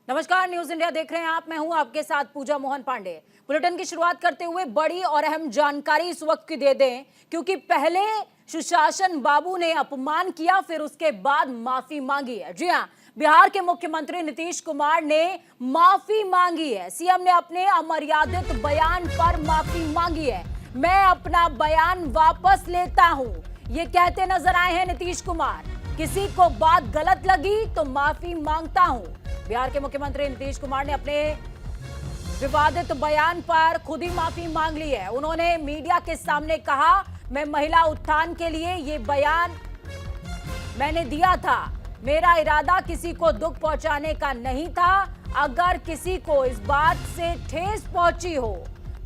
नमस्कार, news India देख रहे हैं आप। मैं हूं आपके साथ पूजा मोहन पांडे। बुलेटिन की शुरुआत करते हुए बड़ी और अहम जानकारी इस वक्त की दे दें, क्योंकि पहले सुशासन बाबू ने अपमान किया, फिर उसके बाद माफी मांगी है। जी हां, बिहार के मुख्यमंत्री नीतीश कुमार ने माफी मांगी है। सीएम ने अपने अमर्यादित बयान पर माफी मांगी है। मैं अपना बयान वापस लेता हूं, ये कहते नजर आए हैं नीतीश कुमार। किसी को बात गलत लगी तो माफी मांगता हूं। बिहार के मुख्यमंत्री नीतीश कुमार ने अपने विवादित बयान पर खुद ही माफी मांग ली है। उन्होंने मीडिया के सामने कहा, मैं महिला उत्थान के लिए ये बयान मैंने दिया था। मेरा इरादा किसी को दुख पहुंचाने का नहीं था। अगर किसी को इस बात से ठेस पहुंची हो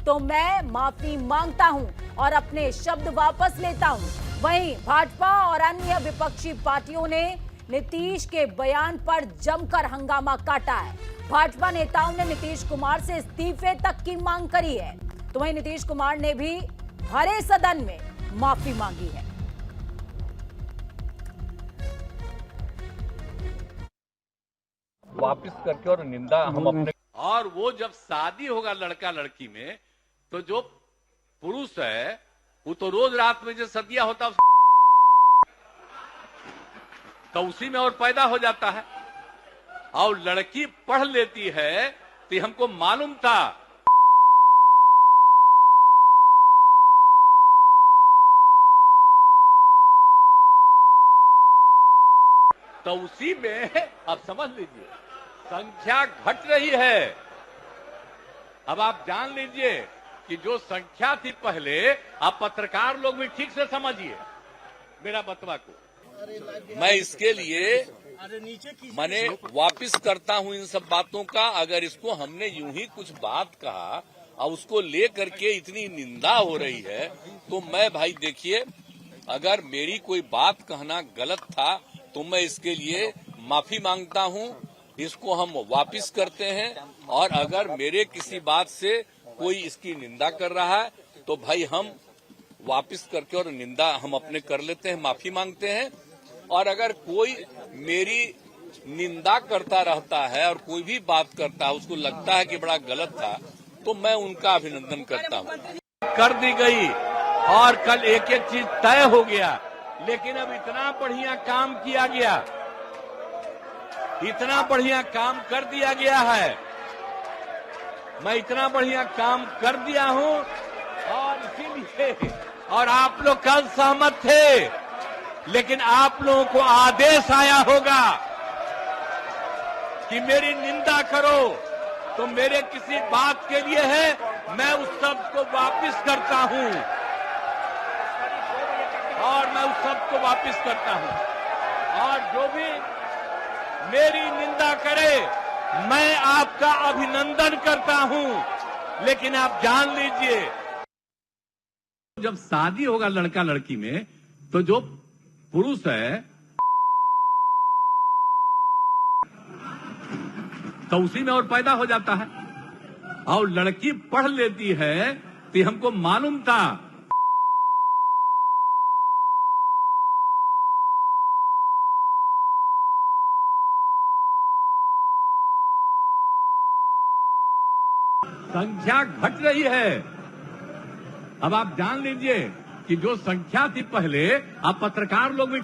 तो मैं माफी मांगता हूं और अपने शब्द वापस लेता हूं। वहीं भाजपा और अन्य विपक्षी पार्टियों ने नीतीश के बयान पर जमकर हंगामा काटा है। भाजपा नेताओं ने नीतीश कुमार से इस्तीफे तक की मांग करी है, तो वहीं नीतीश कुमार ने भी भरे सदन में माफी मांगी है। वापिस करके और निंदा हम अपने, और वो जब शादी होगा लड़का लड़की में, तो जो पुरुष है वो तो रोज रात में जो सदिया होता है तो उसी में और पैदा हो जाता है। और लड़की पढ़ लेती है तो हमको मालूम था। तो उसी में अब समझ लीजिए संख्या घट रही है। अब आप जान लीजिए कि जो संख्या थी पहले, आप पत्रकार लोग भी ठीक से समझिए मेरा बतवा को। मैं इसके लिए मैंने वापिस करता हूं इन सब बातों का। अगर इसको हमने यूं ही कुछ बात कहा और उसको लेकर के इतनी निंदा हो रही है, तो मैं भाई देखिए, अगर मेरी कोई बात कहना गलत था तो मैं इसके लिए माफी मांगता हूं। इसको हम वापिस करते हैं, और अगर मेरे किसी बात से कोई इसकी निंदा कर रहा है तो भाई हम वापिस करके और निंदा हम अपने कर लेते हैं, माफी मांगते हैं। और अगर कोई मेरी निंदा करता रहता है और कोई भी बात करता है, उसको लगता है कि बड़ा गलत था, तो मैं उनका अभिनंदन करता हूं। कर दी गई और कल एक एक चीज तय हो गया, लेकिन अब इतना बढ़िया काम किया गया, इतना बढ़िया काम कर दिया गया है। मैं इतना बढ़िया काम कर दिया हूं, और इसीलिए, और आप लोग कल सहमत थे, लेकिन आप लोगों को आदेश आया होगा कि मेरी निंदा करो, तो मेरे किसी बात के लिए है, मैं उस शब्द को वापिस करता हूं, और मैं उस शब्द को वापिस करता हूं। और जो भी मेरी निंदा करे, मैं आपका अभिनंदन करता हूं। लेकिन आप जान लीजिए, जब शादी होगा लड़का लड़की में, तो जो पुरुष है तो उसी में और पैदा हो जाता है। और लड़की पढ़ लेती है तो हमको मालूम था। संख्या घट रही है। अब आप जान लीजिए कि जो संख्या थी पहले, आप पत्रकार लोग भी।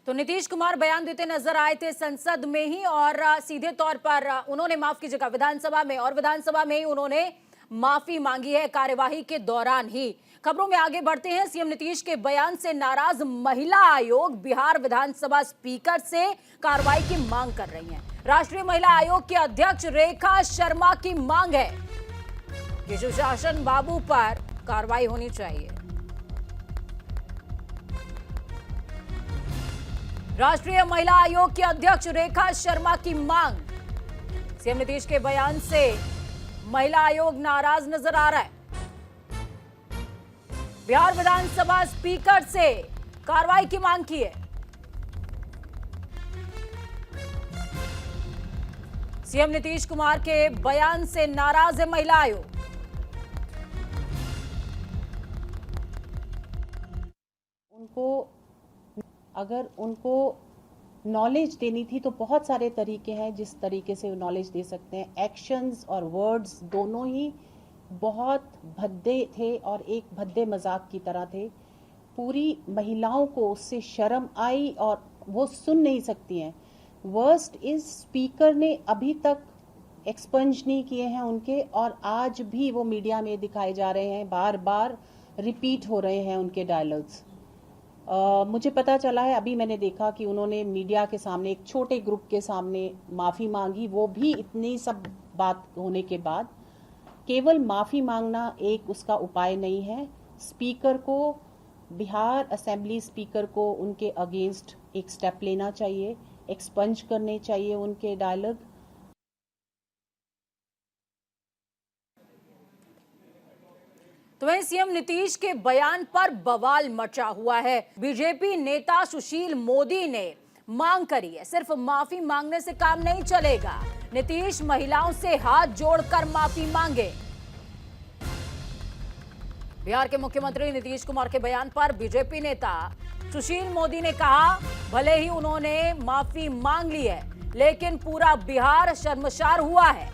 तो नीतीश कुमार बयान देते नजर आए थे संसद में ही, और सीधे तौर पर उन्होंने, माफ कीजिएगा, विधानसभा में, और विधानसभा में ही उन्होंने माफी मांगी है कार्यवाही के दौरान ही। खबरों में आगे बढ़ते हैं। सीएम नीतीश के बयान से नाराज महिला आयोग बिहार विधानसभा स्पीकर से कार्रवाई की मांग कर रही है। राष्ट्रीय महिला आयोग के अध्यक्ष रेखा शर्मा की मांग है कि सुशासन बाबू पर कार्रवाई होनी चाहिए। राष्ट्रीय महिला आयोग के अध्यक्ष रेखा शर्मा की मांग। सीएम नीतीश के बयान से महिला आयोग नाराज नजर आ रहा है। बिहार विधानसभा स्पीकर से कार्रवाई की मांग की है। सीएम नीतीश कुमार के बयान से नाराज है महिला आयोग। अगर उनको नॉलेज देनी थी तो बहुत सारे तरीके हैं जिस तरीके से नॉलेज दे सकते हैं। एक्शंस और वर्ड्स दोनों ही बहुत भद्दे थे और एक भद्दे मजाक की तरह थे। पूरी महिलाओं को उससे शर्म आई और वो सुन नहीं सकती हैं। वर्स्ट इज स्पीकर ने अभी तक एक्सपंज नहीं किए हैं उनके, और आज भी वो मीडिया में दिखाए जा रहे हैं, बार बार रिपीट हो रहे हैं उनके डायलॉग्स। मुझे पता चला है, अभी मैंने देखा कि उन्होंने मीडिया के सामने एक छोटे ग्रुप के सामने माफ़ी मांगी, वो भी इतनी सब बात होने के बाद। केवल माफ़ी मांगना एक उसका उपाय नहीं है। स्पीकर को, बिहार असेंबली स्पीकर को उनके अगेंस्ट एक स्टेप लेना चाहिए, एक्सपंज करने चाहिए उनके डायलॉग। तो वहीं सीएम नीतीश के बयान पर बवाल मचा हुआ है। बीजेपी नेता सुशील मोदी ने मांग करी है, सिर्फ माफी मांगने से काम नहीं चलेगा, नीतीश महिलाओं से हाथ जोड़कर माफी मांगे। बिहार के मुख्यमंत्री नीतीश कुमार के बयान पर बीजेपी नेता सुशील मोदी ने कहा, भले ही उन्होंने माफी मांग ली है, लेकिन पूरा बिहार शर्मसार हुआ है।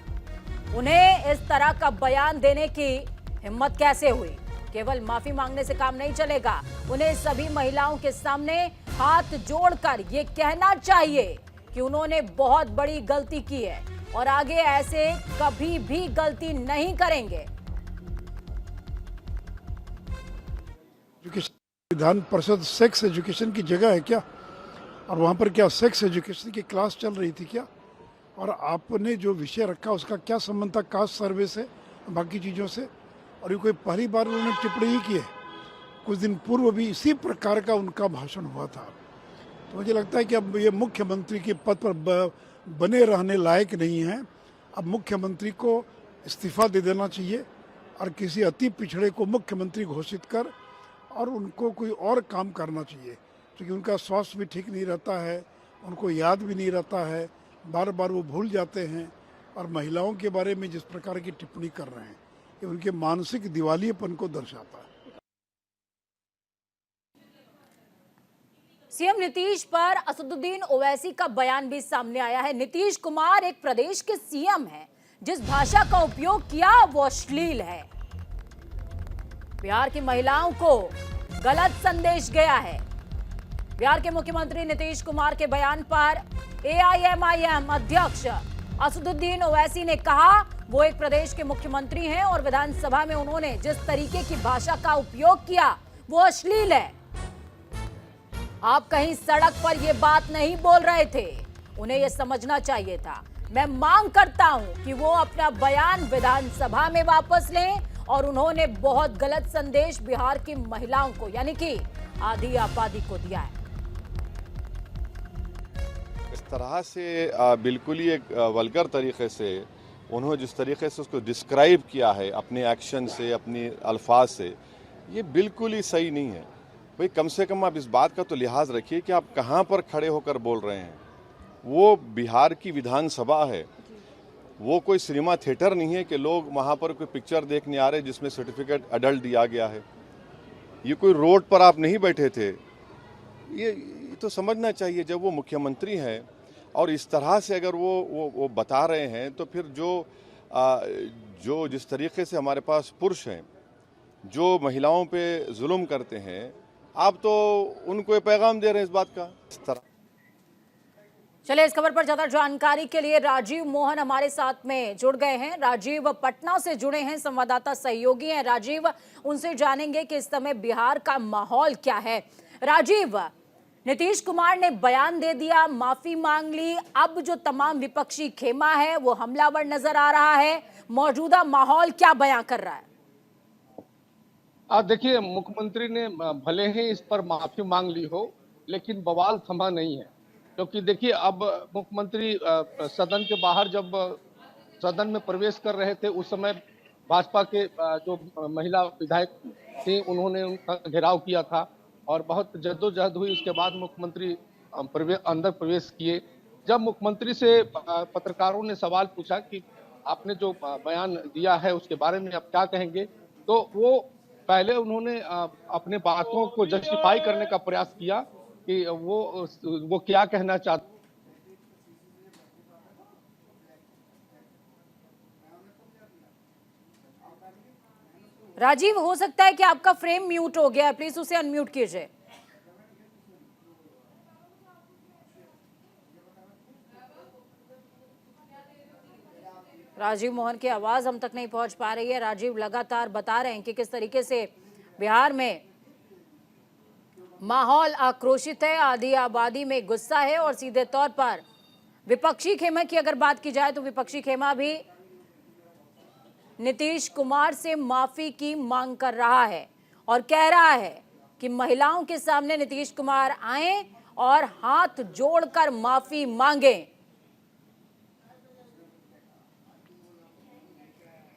उन्हें इस तरह का बयान देने की हिम्मत कैसे हुई? केवल माफी मांगने से काम नहीं चलेगा, उन्हें सभी महिलाओं के सामने हाथ जोड़कर ये कहना चाहिए कि उन्होंने बहुत बड़ी गलती की है और आगे ऐसे कभी भी गलती नहीं करेंगे। विधान परिषद सेक्स एजुकेशन की जगह है क्या? और वहाँ पर क्या सेक्स एजुकेशन की क्लास चल रही थी क्या? और आपने जो विषय रखा उसका क्या संबंध था कास्ट सर्वे से, बाकी चीज़ों से? और ये कोई पहली बार उन्होंने टिप्पणी ही की है। कुछ दिन पूर्व भी इसी प्रकार का उनका भाषण हुआ था। तो मुझे लगता है कि अब ये मुख्यमंत्री के पद पर बने रहने लायक नहीं है। अब मुख्यमंत्री को इस्तीफा दे देना चाहिए और किसी अति पिछड़े को मुख्यमंत्री घोषित कर और उनको कोई और काम करना चाहिए, क्योंकि उनका स्वास्थ्य भी ठीक नहीं रहता है, उनको याद भी नहीं रहता है, बार बार वो भूल जाते हैं। और महिलाओं के बारे में जिस प्रकार की टिप्पणी कर रहे हैं, ये उनके मानसिक दिवालियेपन को दर्शाता है। सीएम नीतीश पर असदुद्दीन ओवैसी का बयान भी सामने आया है। नीतीश कुमार एक प्रदेश के सीएम हैं, जिस भाषा का उपयोग किया वो अश्लील है। बिहार की महिलाओं को गलत संदेश गया है। बिहार के मुख्यमंत्री नीतीश कुमार के बयान पर एआईएमआईएम अध्यक्ष असदुद्दीन ओवैसी ने कहा, वो एक प्रदेश के मुख्यमंत्री हैं और विधानसभा में उन्होंने जिस तरीके की भाषा का उपयोग किया वो अश्लील है। आप कहीं सड़क पर ये बात नहीं बोल रहे थे, उन्हें ये समझना चाहिए था। मैं मांग करता हूं कि वो अपना बयान विधानसभा में वापस लें, और उन्होंने बहुत गलत संदेश बिहार की महिलाओं को, यानी कि आधी आबादी को दिया है। इस तरह से बिल्कुल ही एक वल्गर तरीके से उन्होंने जिस तरीके से उसको डिस्क्राइब किया है अपने एक्शन से, अपने अल्फाज से, ये बिल्कुल ही सही नहीं है। भाई कम से कम आप इस बात का तो लिहाज रखिए कि आप कहाँ पर खड़े होकर बोल रहे हैं। वो बिहार की विधानसभा है, वो कोई सिनेमा थिएटर नहीं है कि लोग वहाँ पर कोई पिक्चर देखने आ रहे हैं जिसमें सर्टिफिकेट अडल्ट दिया गया है। ये कोई रोड पर आप नहीं बैठे थे। ये तो समझना चाहिए, जब वो मुख्यमंत्री हैं और इस तरह से अगर वो बता रहे हैं, तो फिर जो जिस तरीके से हमारे पास पुरुष हैं जो महिलाओं पे जुल्म करते हैं, आप तो उनको ये पैगाम दे रहे हैं इस बात का। इस तरह चलिए, इस खबर पर ज्यादा जानकारी के लिए राजीव मोहन हमारे साथ में जुड़ गए हैं। राजीव पटना से जुड़े हैं, संवाददाता सहयोगी हैं। राजीव, उनसे जानेंगे कि इस समय बिहार का माहौल क्या है। राजीव, नीतीश कुमार ने बयान दे दिया, माफी मांग ली, अब जो तमाम विपक्षी खेमा है वो हमलावर नजर आ रहा है। मौजूदा माहौल क्या बयां कर रहा है? देखिए, मुख्यमंत्री ने भले ही इस पर माफी मांग ली हो, लेकिन बवाल थमा नहीं है। क्योंकि देखिए, अब मुख्यमंत्री सदन के बाहर जब सदन में प्रवेश कर रहे थे, उस समय भाजपा के जो महिला विधायक थी, उन्होंने उनका घेराव किया था और बहुत जद्दोजहद हुई। उसके बाद मुख्यमंत्री अंदर प्रवेश किए। जब मुख्यमंत्री से पत्रकारों ने सवाल पूछा कि आपने जो बयान दिया है उसके बारे में आप क्या कहेंगे, तो वो पहले उन्होंने अपने बातों को जस्टिफाई करने का प्रयास किया कि वो क्या कहना चाहते। राजीव, हो सकता है कि आपका फ्रेम म्यूट हो गया है, प्लीज उसे अनम्यूट कीजिए। राजीव मोहन की आवाज हम तक नहीं पहुंच पा रही है। राजीव लगातार बता रहे हैं कि किस तरीके से बिहार में माहौल आक्रोशित है, आधी आबादी में गुस्सा है और सीधे तौर पर विपक्षी खेमा की अगर बात की जाए तो विपक्षी खेमा भी नीतीश कुमार से माफी की मांग कर रहा है और कह रहा है कि महिलाओं के सामने नीतीश कुमार आए और हाथ जोड़कर माफी मांगे।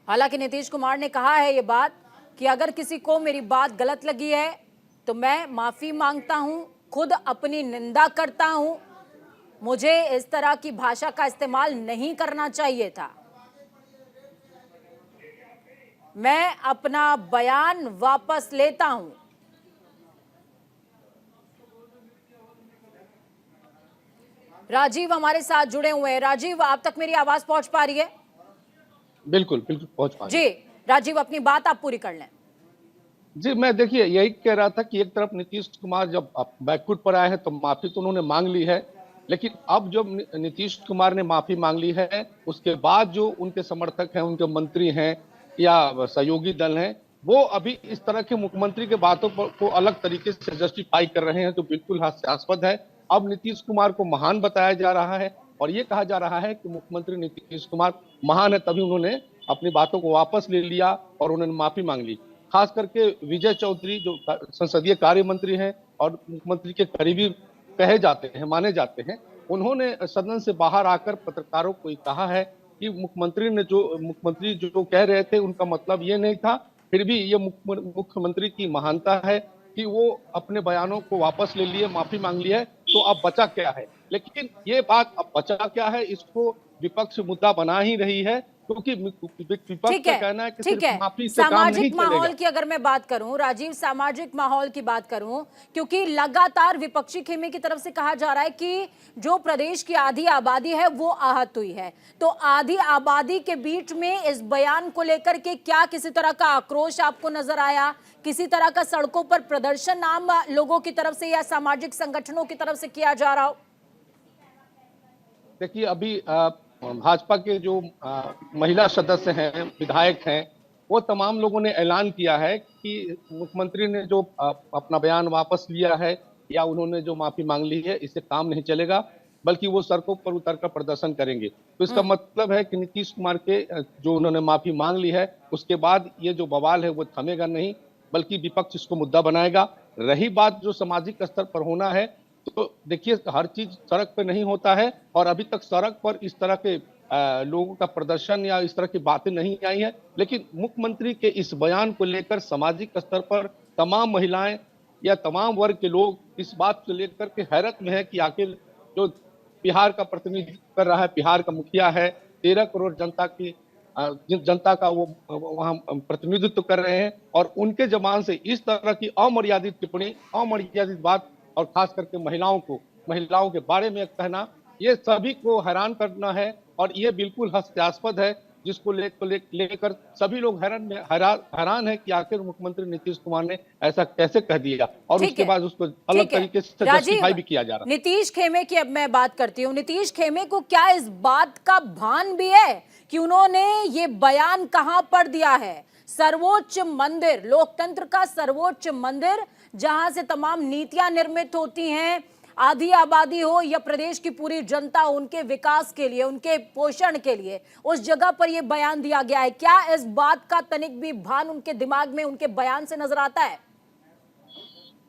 हालांकि नीतीश कुमार ने कहा है ये बात कि अगर किसी को मेरी बात गलत लगी है तो मैं माफी मांगता हूं, खुद अपनी निंदा करता हूं, मुझे इस तरह की भाषा का इस्तेमाल नहीं करना चाहिए था, मैं अपना बयान वापस लेता हूं। राजीव हमारे साथ जुड़े हुए हैं। राजीव, आप तक मेरी आवाज पहुंच पा रही है? बिल्कुल बिल्कुल पहुंच पा रही है। जी राजीव, अपनी बात आप पूरी कर लें। जी, मैं देखिए यही कह रहा था कि एक तरफ नीतीश कुमार जब बैकफुट पर आए हैं तो माफी तो उन्होंने मांग ली है, लेकिन अब जब नीतीश कुमार ने माफी मांग ली है उसके बाद जो उनके समर्थक हैं, उनके मंत्री हैं या सहयोगी दल हैं, वो अभी इस तरह के मुख्यमंत्री के बातों को अलग तरीके से जस्टिफाई कर रहे हैं, तो बिल्कुल हास्यास्पद है। अब नीतीश कुमार को महान बताया जा रहा है और ये कहा जा रहा है कि मुख्यमंत्री नीतीश कुमार महान है, तभी उन्होंने अपनी बातों को वापस ले लिया और उन्होंने माफी मांग ली। खास करके विजय चौधरी जो संसदीय कार्य मंत्री हैं और मुख्यमंत्री के करीबी कहे जाते हैं, माने जाते हैं, उन्होंने सदन से बाहर आकर पत्रकारों को कहा है कि मुख्यमंत्री जो कह रहे थे उनका मतलब ये नहीं था, फिर भी ये मुख्यमंत्री की महानता है कि वो अपने बयानों को वापस ले लिए, माफी मांग ली है, तो अब बचा क्या है। लेकिन ये बात अब बचा क्या है, इसको विपक्ष मुद्दा बना ही रही है, क्योंकि विपक्ष का कहना है कि ठीक सिर्फ है। माफी से काम नहीं सामाजिक चलेगा। माहौल की अगर मैं बात करूं राजीव, सामाजिक माहौल की बात करूं, क्योंकि लगातार विपक्षी खेमे की तरफ से कहा जा रहा है कि जो प्रदेश की आधी आबादी है वो आहत हुई है, तो आधी आबादी के बीच में इस बयान को लेकर के क्या किसी तरह का आक्रोश आपको नजर आया, किसी तरह का सड़कों पर प्रदर्शन आम लोगों की तरफ से या सामाजिक संगठनों की तरफ से किया जा रहा हो? देखिए, अभी भाजपा के जो महिला सदस्य हैं, विधायक हैं, वो तमाम लोगों ने ऐलान किया है कि मुख्यमंत्री ने जो अपना बयान वापस लिया है या उन्होंने जो माफी मांग ली है, इससे काम नहीं चलेगा, बल्कि वो सड़कों पर उतरकर प्रदर्शन करेंगे। तो इसका मतलब है कि नीतीश कुमार के जो उन्होंने माफी मांग ली है उसके बाद ये जो बवाल है वो थमेगा नहीं, बल्कि विपक्ष इसको मुद्दा बनाएगा। रही बात जो सामाजिक स्तर पर होना है, तो देखिए हर चीज सड़क पे नहीं होता है और अभी तक सड़क पर इस तरह के लोगों का प्रदर्शन या इस तरह की बातें नहीं आई है, लेकिन मुख्यमंत्री के इस बयान को लेकर सामाजिक स्तर पर तमाम महिलाएं या तमाम वर्ग के लोग इस बात को लेकर के हैरत में है कि आखिर जो बिहार का प्रतिनिधित्व कर रहा है, बिहार का मुखिया है, 13 करोड़ जनता का वो वहां प्रतिनिधित्व कर रहे हैं और उनके जबान से इस तरह की अमर्यादित टिप्पणी, अमर्यादित बात और खास करके महिलाओं के बारे में कहना, ये सभी को हैरान करना है और ये बिल्कुल हास्यास्पद है, जिसको लेकर सभी लोग हैरान है कि आखिर मुख्यमंत्री नीतीश कुमार ने ऐसा कैसे कह दिया और उसके बाद उसको अलग तरीके से जस्टिफाई भी किया जा रहा है। नीतीश खेमे की अब मैं बात करती हूँ। नीतीश खेमे को क्या इस बात का भान भी है कि उन्होंने ये बयान कहां पर दिया है? सर्वोच्च मंदिर, लोकतंत्र का सर्वोच्च मंदिर, जहां से तमाम नीतियां निर्मित होती हैं, आधी आबादी हो या प्रदेश की पूरी जनता, उनके विकास के लिए, उनके पोषण के लिए, उस जगह पर यह बयान दिया गया है। क्या इस बात का तनिक भी भान उनके दिमाग में उनके बयान से नजर आता है?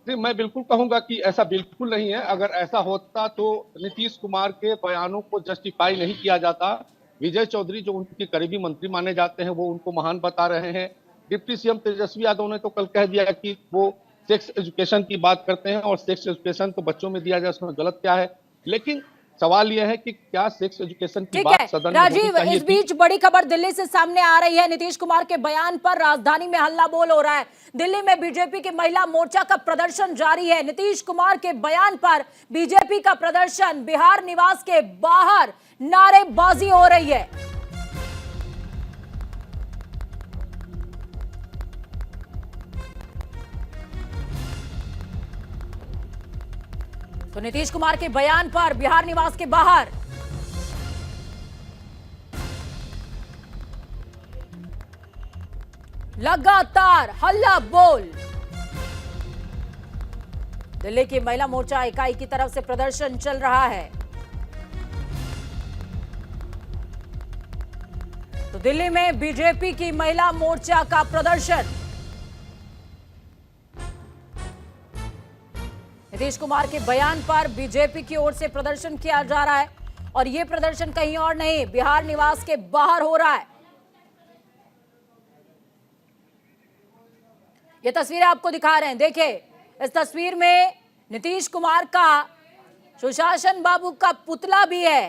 मैं बिल्कुल कहूंगा कि ऐसा बिल्कुल नहीं है। अगर ऐसा होता तो नीतीश कुमार के बयानों को जस्टिफाई नहीं किया जाता। विजय चौधरी जो उनके करीबी मंत्री माने जाते हैं, वो उनको महान बता रहे हैं। डिप्टी सीएम तेजस्वी यादव ने तो कल कह दिया कि वो सेक्स एजुकेशन की बात करते हैं और सेक्स एजुकेशन तो बच्चों में दिया जाए, उसमें गलत क्या है। लेकिन सवाल यह है कि क्या सेक्स एजुकेशन की ठीक बात है सदन में होनी राजीव, चाहिए इस थी? बीच बड़ी खबर दिल्ली से सामने आ रही है। नीतीश कुमार के बयान पर राजधानी में हल्ला बोल हो रहा है। दिल्ली में बीजेपी की महिला मोर्चा का प्रदर्शन जारी है। नीतीश कुमार के बयान पर बीजेपी का प्रदर्शन, बिहार निवास के बाहर नारेबाजी हो रही है। तो नीतीश कुमार के बयान पर बिहार निवास के बाहर लगातार हल्ला बोल। दिल्ली की महिला मोर्चा इकाई की तरफ से प्रदर्शन चल रहा है। तो दिल्ली में बीजेपी की महिला मोर्चा का प्रदर्शन, नीतीश कुमार के बयान पर बीजेपी की ओर से प्रदर्शन किया जा रहा है और यह प्रदर्शन कहीं और नहीं, बिहार निवास के बाहर हो रहा है। ये तस्वीरें आपको दिखा रहे हैं। देखिए, इस तस्वीर में नीतीश कुमार का सुशासन बाबू का पुतला भी है,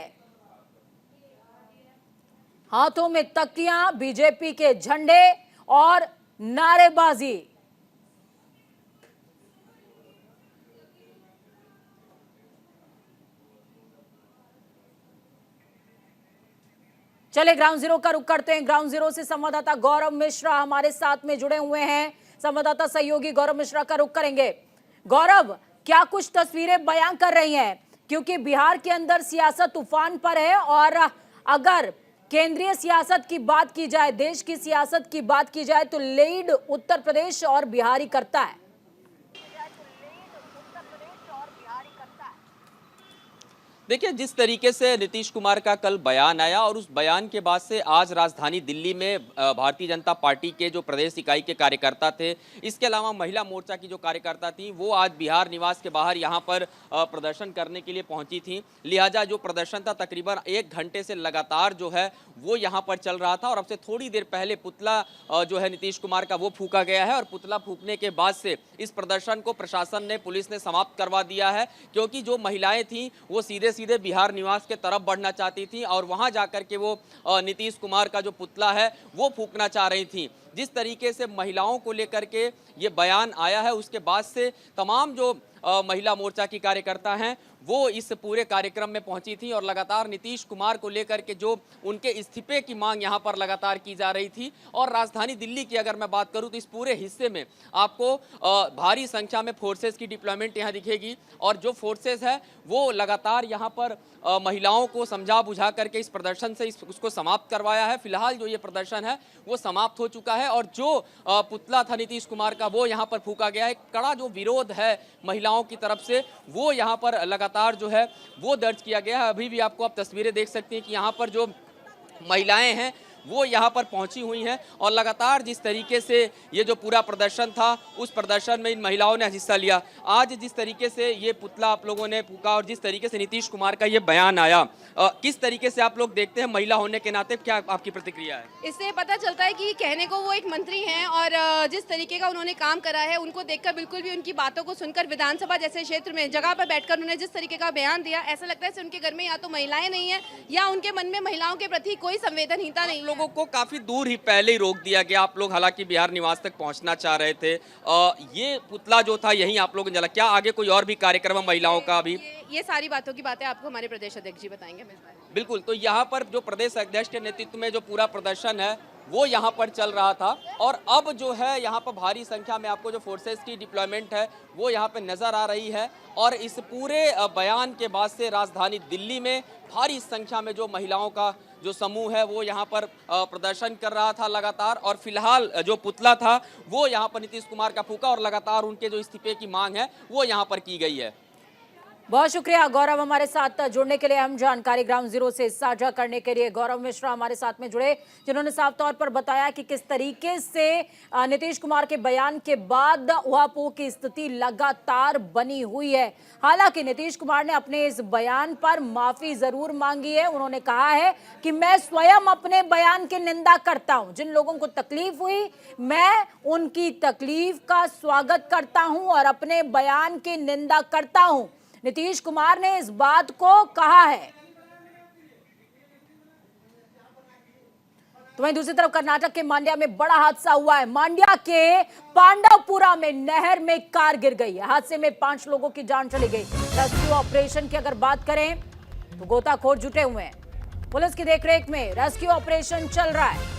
हाथों में तख्तियां, बीजेपी के झंडे और नारेबाजी। चले ग्राउंड जीरो का रुख करते हैं। ग्राउंड जीरो से संवाददाता गौरव मिश्रा हमारे साथ में जुड़े हुए हैं। संवाददाता सहयोगी गौरव मिश्रा का रुख करेंगे। गौरव, क्या कुछ तस्वीरें बयां कर रही हैं, क्योंकि बिहार के अंदर सियासत तूफान पर है और अगर केंद्रीय सियासत की बात की जाए, देश की सियासत की बात की जाए तो लीड उत्तर प्रदेश और बिहार ही करता है। देखिए, जिस तरीके से नीतीश कुमार का कल बयान आया और उस बयान के बाद से आज राजधानी दिल्ली में भारतीय जनता पार्टी के जो प्रदेश इकाई के कार्यकर्ता थे, इसके अलावा महिला मोर्चा की जो कार्यकर्ता थी, वो आज बिहार निवास के बाहर यहाँ पर प्रदर्शन करने के लिए पहुंची थी। लिहाजा जो प्रदर्शन था तकरीबन 1 घंटे से लगातार जो है वो यहाँ पर चल रहा था और अब से थोड़ी देर पहले पुतला जो है नीतीश कुमार का वो फूका गया है और पुतला फूकने के बाद से इस प्रदर्शन को प्रशासन ने, पुलिस ने समाप्त करवा दिया है, क्योंकि जो महिलाएं थीं वो सीधे सीधे बिहार निवास के तरफ बढ़ना चाहती थी और वहां जाकर के वो नीतीश कुमार का जो पुतला है वो फूकना चाह रही थी। जिस तरीके से महिलाओं को लेकर के ये बयान आया है, उसके बाद से तमाम जो महिला मोर्चा की कार्यकर्ता हैं वो इस पूरे कार्यक्रम में पहुंची थी और लगातार नीतीश कुमार को लेकर के जो उनके इस्तीफे की मांग यहां पर लगातार की जा रही थी। और राजधानी दिल्ली की अगर मैं बात करूं तो इस पूरे हिस्से में आपको भारी संख्या में फोर्सेस की डिप्लॉयमेंट यहां दिखेगी और जो फोर्सेस है वो लगातार यहां पर महिलाओं को समझा बुझा करके इस प्रदर्शन से उसको समाप्त करवाया है। फिलहाल जो ये प्रदर्शन है वो समाप्त हो चुका है और जो पुतला था नीतीश कुमार का वो यहाँ पर फूका गया है। कड़ा जो विरोध है महिलाओं की तरफ से वो यहाँ पर लगातार जो है वो दर्ज किया गया है। अभी भी आपको आप तस्वीरें देख सकते हैं कि यहाँ पर जो महिलाएं हैं वो यहाँ पर पहुंची हुई हैं और लगातार जिस तरीके से ये जो पूरा प्रदर्शन था उस प्रदर्शन में इन महिलाओं ने हिस्सा लिया। आज जिस तरीके से ये पुतला आप लोगों ने फूका और जिस तरीके से नीतीश कुमार का ये बयान आया, किस तरीके से आप लोग देखते हैं, महिला होने के नाते क्या आपकी प्रतिक्रिया है? इससे पता चलता है कि कहने को वो एक मंत्री हैं और जिस तरीके का उन्होंने काम करा है उनको देखकर, बिल्कुल भी उनकी बातों को सुनकर, विधानसभा जैसे क्षेत्र में जगह पर बैठकर उन्होंने जिस तरीके का बयान दिया, ऐसा लगता है उनके घर में या तो महिलाएं नहीं है या उनके मन में महिलाओं के प्रति कोई संवेदनहीनता नहीं। लोगों को काफी दूर ही पहले ही रोक दिया गया। आप लोग हालांकि बिहार निवास तक पहुंचना चाह रहे थे, ये पुतला जो था यही आप लोगों ने जला। क्या आगे कोई और भी कार्यक्रम है महिलाओं का? अभी ये सारी बातों की बातें आपको हमारे प्रदेश अध्यक्ष जी बताएंगे। बिल्कुल, तो यहाँ पर जो प्रदेश अध्यक्ष के नेतृत्व में जो पूरा प्रदर्शन है वो यहाँ पर चल रहा था और अब जो है यहाँ पर भारी संख्या में आपको जो फोर्सेस की डिप्लॉयमेंट है वो यहाँ पे नज़र आ रही है। और इस पूरे बयान के बाद से राजधानी दिल्ली में भारी संख्या में जो महिलाओं का जो समूह है वो यहाँ पर प्रदर्शन कर रहा था लगातार। और फिलहाल जो पुतला था वो यहाँ पर नीतीश कुमार का फूका और लगातार उनके जो इस्तीफे की मांग है वो यहाँ पर की गई है। बहुत शुक्रिया गौरव, हमारे साथ जुड़ने के लिए, हम जानकारी ग्राउंड जीरो से साझा करने के लिए। गौरव मिश्रा हमारे साथ में जुड़े, जिन्होंने साफ तौर पर बताया कि किस तरीके से नीतीश कुमार के बयान के बाद उहापोह की स्थिति लगातार बनी हुई है। हालांकि नीतीश कुमार ने अपने इस बयान पर माफी जरूर मांगी है। उन्होंने कहा है कि मैं स्वयं अपने बयान की निंदा करता हूं, जिन लोगों को तकलीफ हुई मैं उनकी तकलीफ का स्वागत करता हूं और अपने बयान की निंदा करता हूं, नीतीश कुमार ने इस बात को कहा है। तो वहीं दूसरी तरफ कर्नाटक के मांड्या में बड़ा हादसा हुआ है। मांड्या के पांडवपुरा में नहर में कार गिर गई है। हादसे में 5 लोगों की जान चली गई। रेस्क्यू ऑपरेशन की अगर बात करें तो गोताखोर जुटे हुए हैं। पुलिस की देखरेख में रेस्क्यू ऑपरेशन चल रहा है।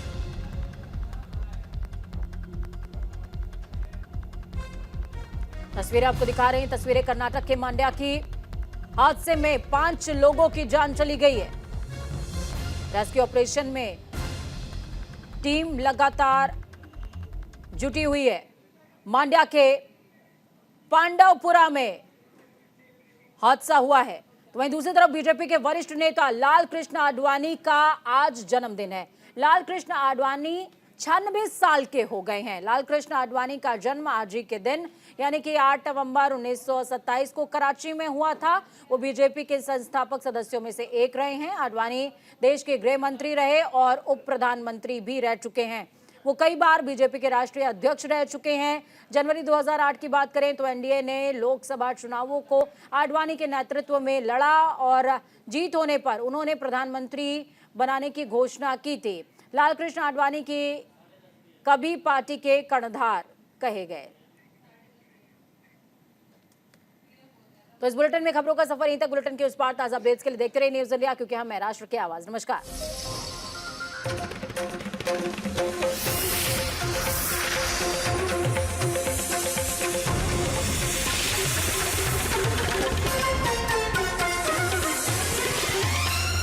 तस्वीरें आपको दिखा रहे हैं, तस्वीरें कर्नाटक के मांड्या की। हादसे में 5 लोगों की जान चली गई है। रेस्क्यू ऑपरेशन में टीम लगातार जुटी हुई है। मांड्या के पांडवपुरा में हादसा हुआ है। तो वहीं दूसरी तरफ बीजेपी के वरिष्ठ नेता लाल कृष्ण आडवाणी का आज जन्मदिन है। लाल कृष्ण आडवाणी 96 साल के हो गए हैं। लाल कृष्ण आडवाणी का जन्म आज ही के दिन यानी कि 8 नवंबर 1927 को कराची में हुआ था। वो बीजेपी के संस्थापक सदस्यों में से एक रहे हैं। आडवाणी देश के गृह मंत्री रहे और उप प्रधानमंत्री भी रह चुके हैं। वो कई बार बीजेपी के राष्ट्रीय अध्यक्ष रह चुके हैं। जनवरी 2008 की बात करें तो एनडीए ने लोकसभा चुनावों को आडवाणी के नेतृत्व में लड़ा और जीत होने पर उन्होंने प्रधानमंत्री बनाने की घोषणा की थी। लाल कृष्ण आडवाणी की कभी पार्टी के कर्णधार कहे गए। तो इस बुलेटिन में खबरों का सफर यहीं तक। बुलेटिन के उस पार ताजा अपडेट्स के लिए देखते रहिए न्यूज़ इंडिया, क्योंकि हम है राष्ट्र की आवाज। नमस्कार।